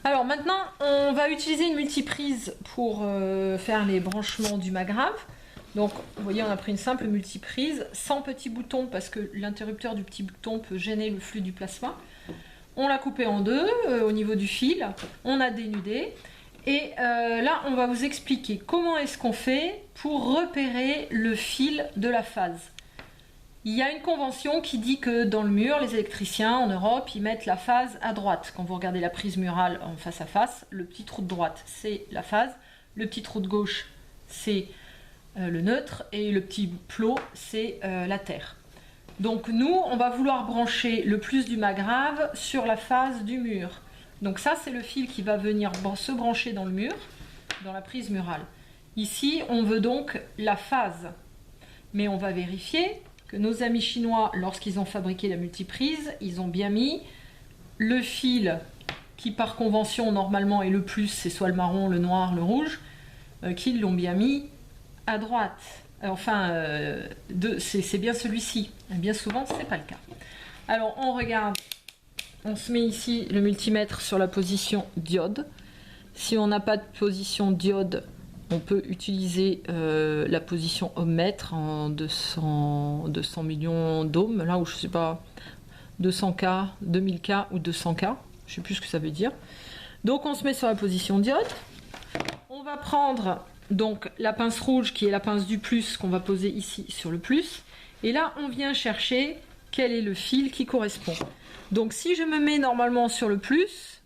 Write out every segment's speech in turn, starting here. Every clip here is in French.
Alors maintenant, on va utiliser une multiprise pour faire les branchements du magrave. Donc, vous voyez, on a pris une simple multiprise, sans petit bouton, parce que l'interrupteur du petit bouton peut gêner le flux du plasma. On l'a coupé en deux au niveau du fil, on a dénudé. Et là, on va vous expliquer comment est-ce qu'on fait pour repérer le fil de la phase. Il y a une convention qui dit que dans le mur, les électriciens en Europe, ils mettent la phase à droite. Quand vous regardez la prise murale en face à face, le petit trou de droite, c'est la phase. Le petit trou de gauche, c'est le neutre. Et le petit plot, c'est la terre. Donc nous, on va vouloir brancher le plus du magrave sur la phase du mur. Donc ça, c'est le fil qui va venir se brancher dans le mur, dans la prise murale. Ici, on veut donc la phase. Mais on va vérifier que nos amis chinois, lorsqu'ils ont fabriqué la multiprise, ils ont bien mis le fil qui par convention normalement est le plus, c'est soit le marron, le noir, le rouge, qu'ils l'ont bien mis à droite. Enfin, c'est bien celui-ci. Bien souvent, c'est pas le cas. Alors, on regarde, on se met ici le multimètre sur la position diode. Si on n'a pas de position diode, on peut utiliser la position ohmmètre en 200 millions d'ohms, là où je ne sais pas, 200K, 2000K ou 200K, je ne sais plus ce que ça veut dire. Donc on se met sur la position diode. On va prendre donc la pince rouge qui est la pince du plus qu'on va poser ici sur le plus. Et là on vient chercher quel est le fil qui correspond. Donc si je me mets normalement sur le plus,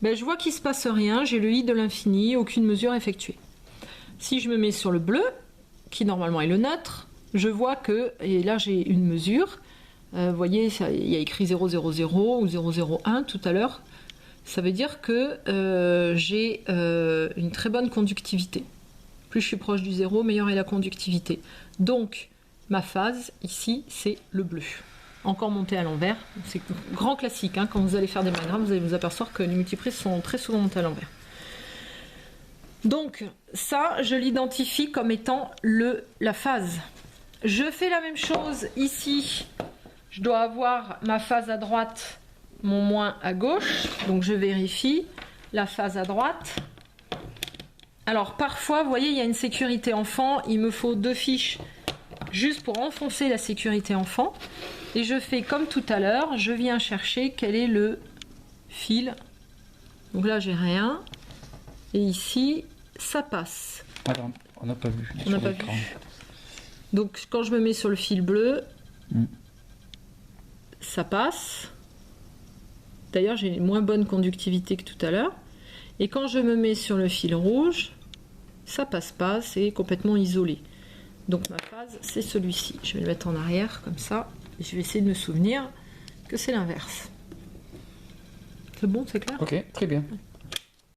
ben, je vois qu'il ne se passe rien, j'ai le i de l'infini, aucune mesure effectuée. Si je me mets sur le bleu, qui normalement est le neutre, je vois que, et là j'ai une mesure, vous voyez, il y a écrit 000 ou 001 tout à l'heure, ça veut dire que j'ai une très bonne conductivité. Plus je suis proche du 0, meilleure est la conductivité. Donc, ma phase, ici, c'est le bleu. Encore monté à l'envers, c'est grand classique, hein, quand vous allez faire des magrammes, vous allez vous apercevoir que les multiprises sont très souvent montées à l'envers. Donc ça, je l'identifie comme étant la phase. Je fais la même chose ici. Je dois avoir ma phase à droite, mon moins à gauche. Donc je vérifie la phase à droite. Alors parfois, vous voyez, il y a une sécurité enfant. Il me faut 2 fiches juste pour enfoncer la sécurité enfant. Et je fais comme tout à l'heure. Je viens chercher quel est le fil. Donc là, j'ai rien. Et ici, ça passe. Alors, on n'a pas vu. On n'a pas vu. Donc, quand je me mets sur le fil bleu, ça passe. D'ailleurs, j'ai une moins bonne conductivité que tout à l'heure. Et quand je me mets sur le fil rouge, ça passe pas, c'est complètement isolé. Donc, ma phase, c'est celui-ci. Je vais le mettre en arrière, comme ça. Et je vais essayer de me souvenir que c'est l'inverse. C'est bon, c'est clair ? Ok, très bien.